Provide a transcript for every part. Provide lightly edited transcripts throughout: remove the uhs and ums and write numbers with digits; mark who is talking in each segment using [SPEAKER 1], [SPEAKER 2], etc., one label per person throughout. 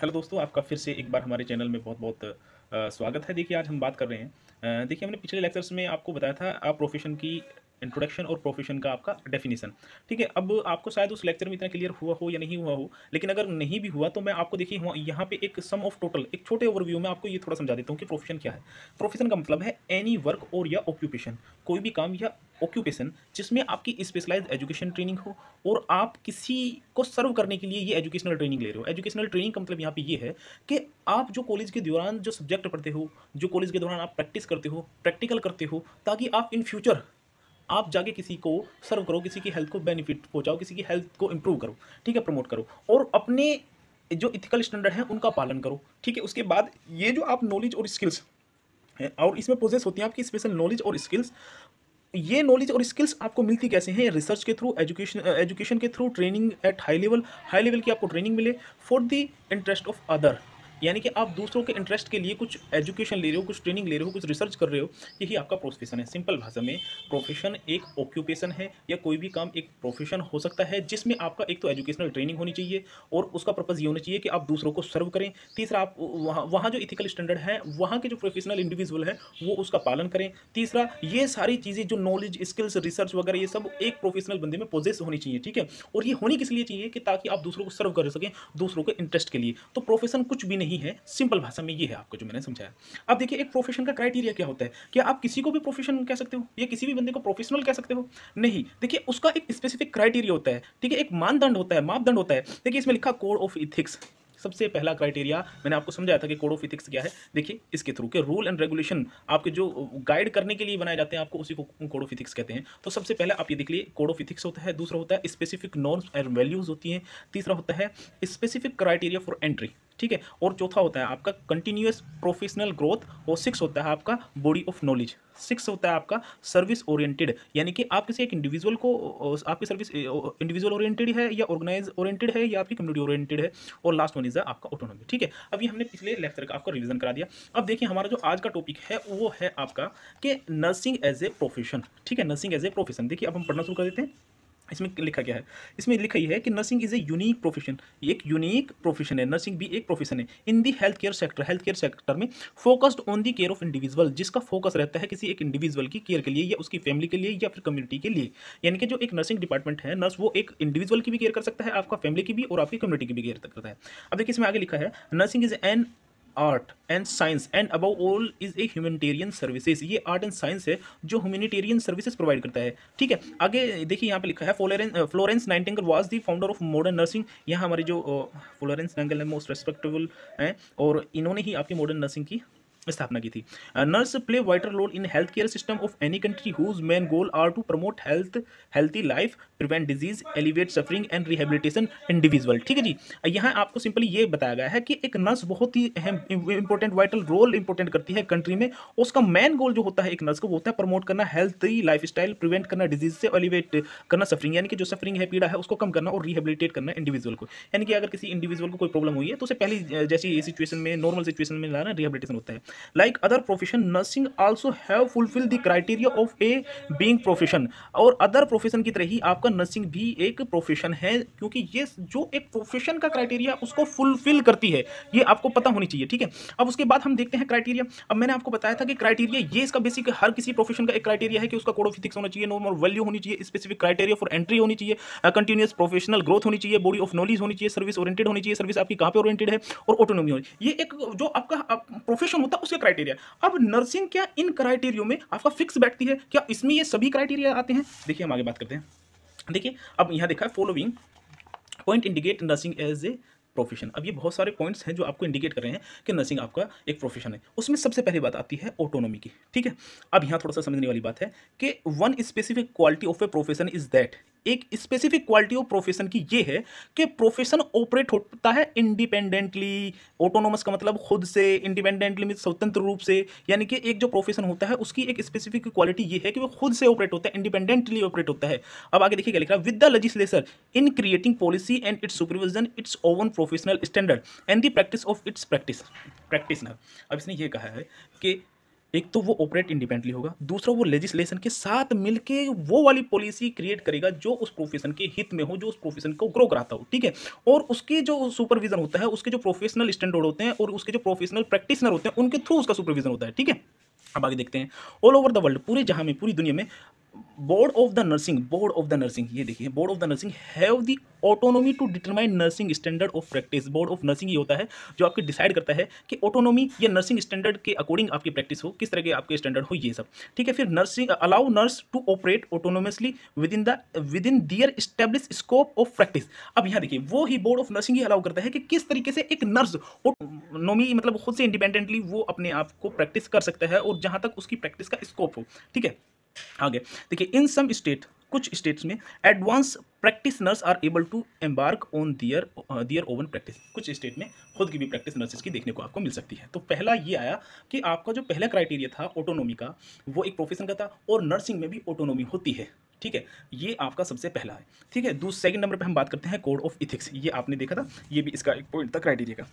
[SPEAKER 1] Hello दोस्तों, आपका फिर से एक बार हमारे चैनल में बहुत-बहुत स्वागत है। देखिए, आज हम बात कर रहे हैं देखिए हमने पिछले लेक्चर्स में आपको बताया था प्रोफ़ेशन की इंट्रोडक्शन और प्रोफ़ेशन का आपका डेफ़िनिशन, ठीक है? अब आपको शायद उस लेक्चर में इतना क्लियर हुआ हो या नहीं हुआ हो, लेकिन अगर नहीं भी हुआ तो मैं आपको देखिए वहाँ यहाँ पे एक सम ऑफ टोटल एक छोटे ओवरव्यू में आपको ये थोड़ा समझा देता हूँ कि प्रोफ़ेशन क्या है। प्रोफ़ेशन का मतलब है एनी वर्क और या ऑक्यूपेशन, कोई भी काम या ऑक्यूपेशन जिसमें आपकी स्पेशलाइज़्ड एजुकेशन ट्रेनिंग हो और आप किसी को सर्व करने के लिए ये एजुकेशनल ट्रेनिंग ले रहे हो। एजुकेशनल ट्रेनिंग का मतलब यहाँ पे ये है कि आप जो कॉलेज के दौरान जो सब्जेक्ट पढ़ते हो, जो कॉलेज के दौरान आप प्रैक्टिस करते हो, प्रैक्टिकल करते हो, ताकि आप इन फ्यूचर आप जाके किसी को सर्व करो, किसी की हेल्थ को बेनिफिट पहुँचाओ, किसी की हेल्थ को इम्प्रूव करो, ठीक है? प्रमोट करो और अपने जो एथिकल स्टैंडर्ड है उनका पालन करो, ठीक है? उसके बाद ये जो आप नॉलेज और स्किल्स हैं और इसमें पोजेस होती हैं आपकी स्पेशल नॉलेज और स्किल्स, ये नॉलेज और स्किल्स आपको मिलती कैसे हैं? रिसर्च के थ्रू, एजुकेशन के through, training at high level की आपको ट्रेनिंग मिले for the interest of other, यानी कि आप दूसरों के इंटरेस्ट के लिए कुछ एजुकेशन ले रहे हो, कुछ ट्रेनिंग ले रहे हो, कुछ रिसर्च कर रहे हो, यही आपका प्रोफेशन है। सिंपल भाषा में प्रोफेशन एक ऑक्यूपेशन है या कोई भी काम एक प्रोफेशन हो सकता है जिसमें आपका एक तो एजुकेशनल ट्रेनिंग होनी चाहिए और उसका पर्पज़ ये होना चाहिए कि आप दूसरों को सर्व करें। तीसरा, आप वहाँ वहाँ जो इथिकल स्टैंडर्ड है, वहाँ के जो प्रोफेशनल इंडिविजुअल है, वो उसका पालन करें। तीसरा, ये सारी चीज़ें जो नॉलेज, स्किल्स, रिसर्च वगैरह ये सब एक प्रोफेशनल बंदे में पोजेस होनी चाहिए, ठीक है? और ये होनी किस लिए चाहिए कि ताकि आप दूसरों को सर्व कर सकें, दूसरों के इंटरेस्ट के लिए। तो प्रोफेशन कुछ भी नहीं है, सिंपल भाषा में ये है आपको जो मैंने समझाया। अब देखिए एक प्रोफेशन का क्राइटेरिया क्या होता है? क्या आप किसी को भी प्रोफेशन कह सकते हो या किसी भी बंदे को प्रोफेशनल कह सकते हो? नहीं। देखिए उसका एक स्पेसिफिक क्राइटेरिया होता है, ठीक है? एक मानदंड होता है, मापदंड होता है। देखिए इसमें लिखा कोड ऑफ एथिक्स। सबसे पहला क्राइटेरिया मैंने आपको समझाया था कि कोड ऑफ एथिक्स क्या है। देखिए इसके थ्रू के रूल एंड रेगुलेशन आपके जो गाइड करने के लिए बनाए जाते हैं, आपको उसी को कोड ऑफ एथिक्स कहते हैं। तो सबसे पहले आप ये देख लिए, कोड ऑफ एथिक्स होता है। दूसरा होता है स्पेसिफिक नॉर्म्स एंड वैल्यूज होती हैं। तीसरा होता है स्पेसिफिक क्राइटेरिया फॉर एंट्री, ठीक है? और चौथा होता है आपका कंटिन्यूअस प्रोफेशनल ग्रोथ और सिक्स होता है आपका बॉडी ऑफ नॉलेज। सिक्स होता है आपका सर्विस ओरिएंटेड, यानी कि आप किसी एक इंडिविजुअल को आपकी सर्विस इंडिविजुअल ओरिएंटेड है या ऑर्गेनाइज ओरिएंटेड है या आपकी कम्युनिटी ओरिएंटेड है। और लास्ट वन इज आपका ऑटोनॉमी, ठीक है? अभी हमने पिछले लेक्चर का आपका रिवीजन करा दिया। अब देखिए हमारा जो आज का टॉपिक है वो है आपका कि नर्सिंग एज ए प्रोफेशन, ठीक है? Nursing as a profession. देखिए अब हम पढ़ना शुरू कर देते हैं। इसमें लिखा क्या है? इसमें लिखा ये है कि nursing is a unique profession, एक यूनिक प्रोफेशन है। नर्सिंग भी एक प्रोफेशन है in the health care sector, health care sector में focused on the care of individual, जिसका फोकस रहता है किसी एक इंडिविजुअल की केयर के लिए या उसकी फैमिली के लिए या फिर कम्युनिटी के लिए। यानी कि जो एक नर्सिंग डिपार्टमेंट है, नर्स वो एक इंडिविजुअल की भी केयर कर सकता है, आपका फैमिली की भी और आपकी कम्युनिटी की भी केयर करता है। अब देखिए इसमें आगे लिखा है nursing is an art and science and above all is a humanitarian services. ये आर्ट एंड साइंस है जो ह्यूमैनिटेरियन सर्विसेज प्रोवाइड करता है, ठीक है? आगे देखिए यहाँ पे लिखा है Florence Nightingale was the founder of modern nursing. यहाँ हमारी जो फ्लोरेंस नाइटिंगेल है मोस्ट रेस्पेक्टेबल हैं और इन्होंने ही आपकी मॉडर्न नर्सिंग की स्थापना की थी। Nurse play vital role in health care system of any country whose main goal are to promote healthy life, prevent disease, elevate suffering and rehabilitation individual, ठीक है जी? यहाँ आपको सिंपली ये बताया गया है कि एक नर्स बहुत ही अहम इंपॉर्टेंट वाइटल रोल इंपॉर्टेंट करती है कंट्री में। उसका मेन गोल जो होता है एक नर्स को वो होता है प्रमोट करना हेल्थी लाइफ स्टाइल, प्रिवेंट करना डिजीज से, एलिवेट करना सफरिंग, यानी कि जो सफरिंग है, पीड़ा है, उसको कम करना और रिहेबिलिटेट करना इंडिविजुअल को। यानी कि अगर किसी इंडिविजुअल को कोई प्रॉब्लम हुई है तो उसे पहली जैसी सिचुएशन में, नॉर्मल सिचुएशन में लाना रिहेबिलिटेशन होता है। Like other profession nursing also have fulfil the criteria of a being profession. और अदर प्रोफेशन की तरह ही आपका नर्सिंग भी एक प्रोफेशन है, क्योंकि ये जो एक प्रोफेशन का क्राइटेरिया उसको फुलफिल करती है, ये आपको पता होनी चाहिए, ठीक है? अब उसके बाद हम देखते हैं क्राइटेरिया। अब मैंने आपको बताया था कि क्राइटेरिया ये इसका बेसिक हर किसी प्रोफेशन का एक क्राइटेरिया है कि उसका कोड ऑफ एथिक्स होना चाहिए, नॉर्मल वैल्यू होनी चाहिए, स्पेसिफिक क्राइटेरिया फॉर एंट्री होनी चाहिए, कंटिन्यूअस प्रोफेशनल ग्रोथ होनी चाहिए, बॉडी ऑफ नॉलेज होनी चाहिए, सर्विस ओरिएंटेड होनी चाहिए, सर्विस आपकी कहाँ पे ओरिएंटेड है, और ऑटोनॉमी होनी। ये एक जो आपका प्रोफेशन होता है उसके क्राइटेरिया। अब नर्सिंग क्या इन क्राइटेरियो में आपका फिक्स बैठती है? क्या इसमें ये सभी क्राइटेरिया आते हैं? देखिए हम आगे बात करते हैं। देखिए अब यहाँ देखा है following point indicate nursing as a profession. अब ये बहुत सारे पॉइंट्स हैं जो आपको इंडिकेट कर रहे हैं कि नर्सिंग आपका एक प्रोफेशन है। उसमें सबसे पहली बात आती है ऑटोनॉमी की, ठीक है? अब यहाँ थोड़ा सा समझने वाली बात है कि one specific quality of a profession is that, एक स्पेसिफिक क्वालिटी ऑफ प्रोफेशन की ये है कि प्रोफेशन ऑपरेट होता है इंडिपेंडेंटली। ऑटोनोमस का मतलब खुद से, इंडिपेंडेंटली मीन स्वतंत्र रूप से। यानी कि एक जो प्रोफेशन होता है उसकी एक स्पेसिफिक क्वालिटी ये है कि वो खुद से ऑपरेट होता है, इंडिपेंडेंटली ऑपरेट होता है। अब आगे देखिए क्या लिख रहा है, with the legislature in creating policy and it's supervision it's oven professional standard and the practice of its practitioner. अब इसने ये कहा है कि एक तो वो ऑपरेट इंडिपेंडेंटली होगा, दूसरा वो लेजिस्लेशन के साथ मिलके वो वाली पॉलिसी क्रिएट करेगा जो उस प्रोफेशन के हित में हो, जो उस प्रोफेशन को ग्रो कराता हो, ठीक है। और उसके जो सुपरविजन होता है, उसके जो प्रोफेशनल स्टैंडर्ड होते हैं और उसके जो प्रोफेशनल प्रैक्टिशनर होते हैं, उनके थ्रू उसका सुपरविजन होता है, ठीक है। अब आगे देखते हैं। ऑल ओवर द वर्ल्ड, पूरे जहां में, पूरी दुनिया में, बोर्ड ऑफ द नर्सिंग, ये देखिए, board of the nursing have the autonomy to determine nursing standard of practice. Board of nursing ये होता है जो आपके डिसाइड करता है कि ऑटोनॉमी या नर्सिंग स्टैंडर्ड के अकॉर्डिंग आपकी प्रैक्टिस हो, किस तरह के आपके स्टैंडर्ड हो, ये सब, ठीक है। फिर nursing allow nurse to operate autonomously with in their establish scope of practice. अब यहाँ देखिए, वो ही बोर्ड ऑफ नर्सिंग ये अलाउ करता है कि किस तरीके से एक नर्स ऑटोनॉमी, मतलब खुद से इंडिपेंडेंटली वो अपने आप को प्रैक्टिस कर सकता है और जहां तक उसकी प्रैक्टिस का स्कोप हो, ठीक है। आगे देखिए, इन सम स्टेट, कुछ स्टेट्स में advance practitioners are able to embark on their own practice. कुछ स्टेट में खुद की भी प्रैक्टिस नर्सेस की देखने को आपको मिल सकती है। तो पहला ये आया कि आपका जो पहला क्राइटेरिया था ऑटोनॉमी का, वो एक प्रोफेशन का था, और नर्सिंग में भी ऑटोनॉमी होती है, ठीक है। ये आपका सबसे पहला है, ठीक है। सेकंड नंबर पे हम बात करते हैं कोड ऑफ इथिक्स। ये आपने देखा था, ये भी इसका एक पॉइंट था क्राइटेरिया का।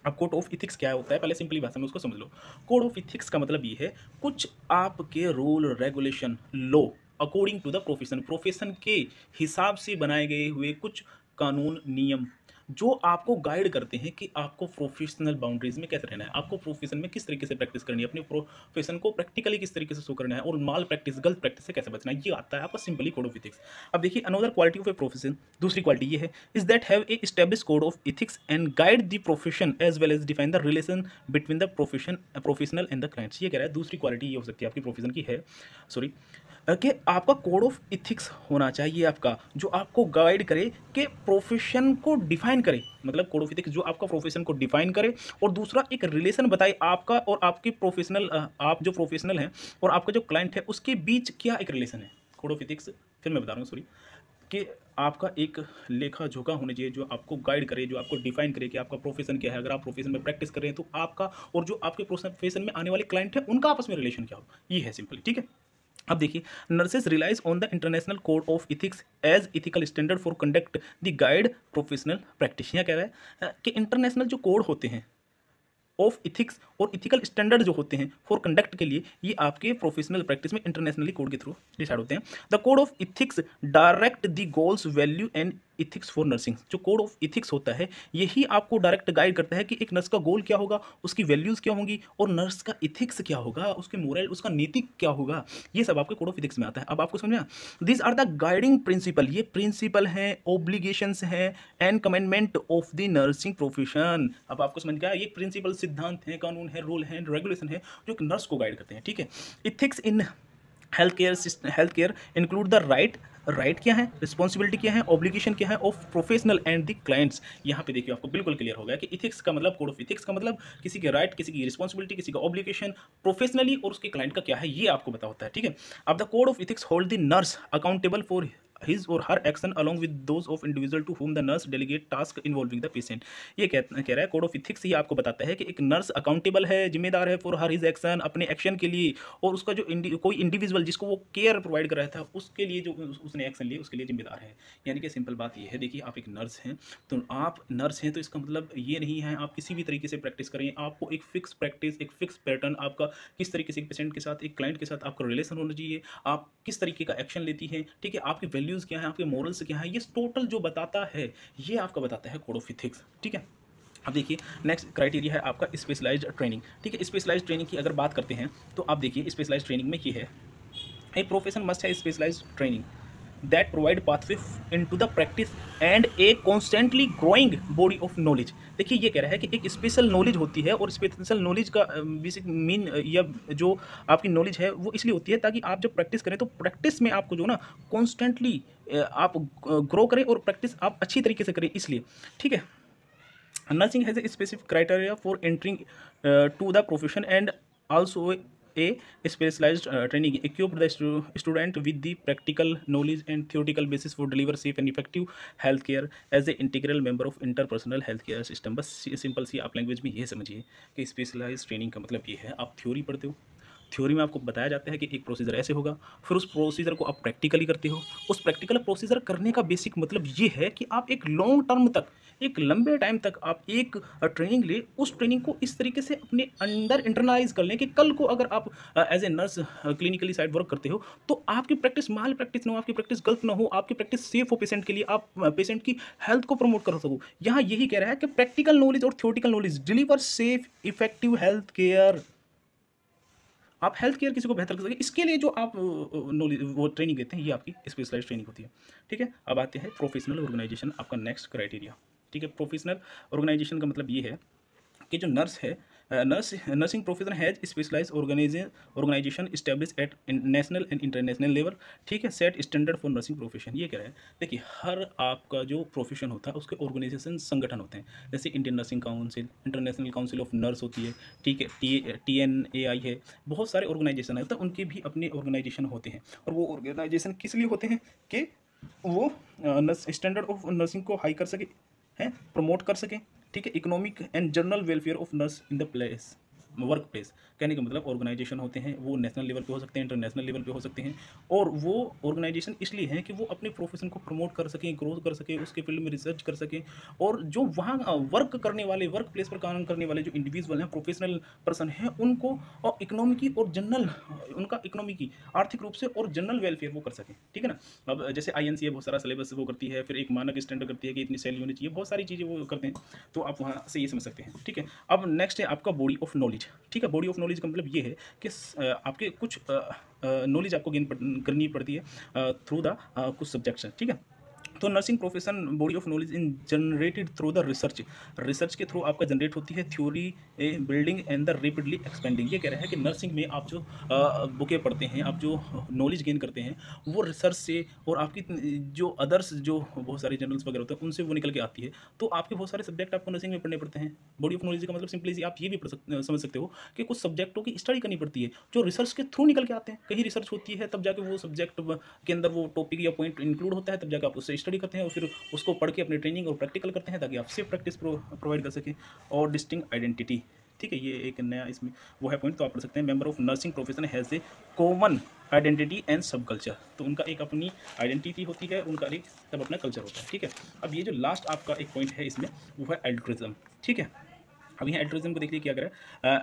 [SPEAKER 1] अब कोड ऑफ इथिक्स क्या होता है, पहले सिंपली भाषा में उसको समझ लो। कोड ऑफ इथिक्स का मतलब ये है, कुछ आपके rule regulation law according to the profession, profession के हिसाब से बनाए गए हुए कुछ कानून नियम जो आपको गाइड करते हैं कि आपको प्रोफेशनल बाउंड्रीज में कैसे रहना है, आपको प्रोफेशन में किस तरीके से प्रैक्टिस करनी है, अपने प्रोफेशन को प्रैक्टिकली किस तरीके से शो करना है, और माल प्रैक्टिस, गलत प्रैक्टिस से कैसे बचना है, ये आता है आपका सिंपली कोड ऑफ इथिक्स। अब देखिए, another quality of a profession, दूसरी क्वालिटी ये है, is that have a establish code of ethics and guide the profession as well as define the relation between the professional and the clients. ये कह रहा है दूसरी क्वालिटी ये हो सकती है आपकी प्रोफेशन की है, सॉरी, कि आपका कोड ऑफ इथिक्स होना चाहिए आपका, जो आपको गाइड करे, कि प्रोफेशन को डिफाइन करे, मतलब कोड ऑफ इथिक्स जो आपका प्रोफेशन को डिफाइन करे, और दूसरा एक रिलेशन बताए आपका और आपके प्रोफेशनल, आप जो प्रोफेशनल हैं और आपका जो क्लाइंट है उसके बीच क्या एक रिलेशन है। कोड ऑफ इथिक्स फिर मैं बता रहा हूँ, सॉरी, कि आपका एक लेखा जोखा होना चाहिए जो आपको गाइड करे, जो आपको डिफाइन करे कि आपका प्रोफेशन क्या है। अगर आप प्रोफेशन में प्रैक्टिस कर रहे हैं तो आपका और जो आपके प्रोफेशन में आने वाले क्लाइंट है उनका आपस में रिलेशन क्या हो, ये है सिंपली, ठीक है। अब देखिए, nurses relies on the international code of ethics as ethical standard for conduct the guide professional practice. यहाँ कह रहा है कि इंटरनेशनल जो कोड होते हैं ऑफ इथिक्स और इथिकल स्टैंडर्ड जो होते हैं फॉर कंडक्ट के लिए, ये आपके प्रोफेशनल प्रैक्टिस में इंटरनेशनली कोड के थ्रू डिसाइड होते हैं। The code of ethics direct the goals, value and ethics for nursing. जो कोड ऑफ इथिक्स होता है यही आपको डायरेक्ट गाइड करता है कि एक नर्स का गोल क्या होगा, उसकी वैल्यूज़ क्या होंगी, और नर्स का इथिक्स क्या होगा, उसके मोरल, उसका नैतिक क्या होगा, ये सब आपके कोड ऑफ इथिक्स में आता है। अब आपको समझ में, this are the guiding principle, ये प्रिंसिपल हैं, ऑब्लिगेशंस हैं and commandment of the nursing profession. अब आपको समझ गया, ये प्रिंसिपल, सिद्धांत हैं, कानून है, रूल हैं, रेगुलेशन है, जो एक नर्स को गाइड करते हैं, ठीक है। Ethics in health care include the right क्या है, रिस्पॉन्सिबिलिटी क्या है, ऑब्लिगेशन क्या है of professional and the clients. यहाँ पे देखिए आपको बिल्कुल क्लियर हो गया कि इथिक्स का मतलब, कोड ऑफ इथिक्स का मतलब किसी के राइट, किसी की रिस्पॉन्सिबिलिटी, किसी का ऑब्लिगेशन, प्रोफेशनली और उसके क्लाइंट का क्या है, ये आपको पता होता है, ठीक है। अब the code of ethics hold the nurse accountable for his or her action along with those of individual to whom the nurse delegate task involving the patient। ये कह रहा है कोड ऑफ इथिक्स ही आपको बताता है कि एक नर्स अकाउंटेबल है, जिम्मेदार है फॉर हर हिज एक्शन, अपने एक्शन के लिए, और उसका जो कोई इंडिविजुअल जिसको वो केयर प्रोवाइड कर रहा था उसके लिए जो उसने एक्शन लिया उसके लिए जिम्मेदार है। यानी कि सिंपल बात ये है, देखिए आप एक नर्स हैं, तो आप नर्स हैं तो इसका मतलब ये नहीं है आप किसी भी तरीके से प्रैक्टिस करें, आपको एक फिक्स प्रैक्टिस, एक फिक्स पैटर्न, आपका किस तरीके से एक पेशेंट के साथ, एक क्लाइंट के साथ आपका रिलेशन होना चाहिए, आप किस तरीके का एक्शन लेती है, ठीक है, आपकी वैल्यूज़ क्या है, आपके मोरल्स क्या है, ये टोटल जो बताता है ये आपका बताता है कोड ऑफ इथिक्स, ठीक है। अब देखिए, नेक्स्ट क्राइटेरिया है आपका स्पेशलाइज्ड ट्रेनिंग, ठीक है। स्पेशलाइज्ड ट्रेनिंग की अगर बात करते हैं तो आप देखिए, स्पेशलाइज्ड ट्रेनिंग में ये है, a profession must have specialized training that provide pathway into the practice and a constantly growing body of knowledge। देखिए ये कह रहा है कि एक स्पेशल नॉलेज होती है, और स्पेशल नॉलेज का बेसिक मीन या जो आपकी नॉलेज है वो इसलिए होती है ताकि आप जब प्रैक्टिस करें तो प्रैक्टिस में आपको जो ना कॉन्स्टेंटली आप ग्रो करें और प्रैक्टिस आप अच्छी तरीके से करें, इसलिए, ठीक है। Nursing has a specific criteria for entering to the profession and also a specialized training equip the student with the practical knowledge and theoretical basis for deliver safe and effective healthcare as a integral member of interpersonal healthcare system। बस simple सी आप language में ये समझिए कि specialise training का मतलब ये है, आप थ्योरी पढ़ते हो, थ्योरी में आपको बताया जाता है कि एक प्रोसीजर ऐसे होगा, फिर उस प्रोसीजर को आप प्रैक्टिकली करते हो। उस प्रैक्टिकल प्रोसीजर करने का बेसिक मतलब ये है कि आप एक लॉन्ग टर्म तक, एक लंबे टाइम तक आप एक ट्रेनिंग लें, उस ट्रेनिंग को इस तरीके से अपने अंदर इंटरनलाइज़ कर लें कि कल को अगर आप as a nurse clinically side work करते हो, तो आपकी प्रैक्टिस माल प्रैक्टिस ना हो, आपकी प्रैक्टिस गलत ना हो, आपकी प्रैक्टिस सेफ हो पेशेंट के लिए, आप पेशेंट की हेल्थ को प्रमोट कर सको। यहाँ यही कह रहा है कि प्रैक्टिकल नॉलेज और theoretical knowledge deliver safe effective health care. आप हेल्थ केयर किसी को बेहतर कर सकें, इसके लिए जो आप नॉलेज वो ट्रेनिंग देते हैं, ये आपकी स्पेशलाइज्ड ट्रेनिंग होती है। ठीक है, अब आते हैं प्रोफेशनल ऑर्गेनाइजेशन, आपका नेक्स्ट क्राइटेरिया। ठीक है, प्रोफेशनल ऑर्गेनाइजेशन का मतलब ये है कि जो नर्स है, nursing profession has specialize organization establish at national and international level. ठीक है, set standard for nursing profession. ये कह रहा है, देखिए हर आपका जो प्रोफेशन होता है उसके ऑर्गेनाइजेशन संगठन होते हैं, जैसे Indian nursing council, international council of nurse होती है। ठीक है, TNAI है, बहुत सारे ऑर्गेनाइजेशन है, तो उनके भी अपने ऑर्गेनाइजेशन होते हैं। और वो ऑर्गेनाइजेशन किस लिए होते हैं कि वो स्टैंडर्ड ऑफ नर्सिंग को हाई कर सके, हैं प्रमोट कर सकें। ठीक है, economic and general welfare of nurse in the place work place. कहने का मतलब ऑर्गेनाइजेशन होते हैं, वो नेशनल लेवल पे हो सकते हैं, इंटरनेशनल लेवल पे हो सकते हैं। और वो ऑर्गेनाइजेशन इसलिए हैं कि वो अपने प्रोफेशन को प्रमोट कर सकें, ग्रोथ कर सकें, उसके फील्ड में रिसर्च कर सकें। और जो वहाँ वर्क करने वाले, वर्क प्लेस पर काम करने वाले जो इंडिविजुअल हैं, प्रोफेशनल पर्सन हैं, उनको और इकोनॉमिक और जनरल, उनका इकोनॉमिक आर्थिक रूप से और जनरल वेलफेयर वो कर सकें। ठीक है ना। अब जैसे INC है, बहुत सारा सिलेबस वो करती है, फिर एक मानक स्टैंडर्ड करती है कि इतनी सैलरी होनी चाहिए, बहुत सारी चीज़ें वो करते हैं, तो आप वहाँ से ये समझ सकते हैं। ठीक है, अब नेक्स्ट है आपका बॉडी ऑफ नॉलेज। ठीक है, बॉडी ऑफ नॉलेज का मतलब ये है कि आपके कुछ नॉलेज आपको गेन करनी पड़ती है थ्रू द कुछ सब्जेक्ट्स। ठीक है, तो nursing profession body of knowledge in generated through the research, research के थ्रू आपका जनरेट होती है, theory building and the rapidly expanding. ये कह रहा है कि नर्सिंग में आप जो बुकें पढ़ते हैं, आप जो नॉलेज गेन करते हैं, वो रिसर्च से और आपकी जो अदर्स जो बहुत सारे जर्नल्स वगैरह होते हैं उनसे वो निकल के आती है। तो आपके बहुत सारे सब्जेक्ट आपको नर्सिंग में पढ़ने पड़ते हैं। बॉडी ऑफ नॉलेज का मतलब सिंपली आप ये भी समझ सकते हो कि कुछ सब्जेक्टों की स्टडी करनी पड़ती है जो रिसर्च के थ्रू निकल के आते हैं। कहीं रिसर्च होती है तब जाके वो सब्जेक्ट के अंदर वो टॉपिक या पॉइंट इंक्लूड होता है, तब जाकर आप उससे स्टडी करते हैं और फिर उसको पढ़ के अपनी ट्रेनिंग और प्रैक्टिकल करते हैं ताकि आप सेफ प्रैक्टिस प्रोवाइड कर सकें। और डिस्टिंक्ट आइडेंटिटी, ठीक है, ये एक नया इसमें वो है पॉइंट, तो आप पढ़ सकते हैं। Member of nursing profession has a common identity and सब कल्चर। तो उनका एक अपनी आइडेंटिटी होती है, उनका एक सब अपना कल्चर होता है। ठीक है, अब ये जो लास्ट आपका एक पॉइंट है इसमें वो है एल्ट्रिज्म। ठीक है, अब यहाँ एल्ट्रिज्म को देखिए क्या करें।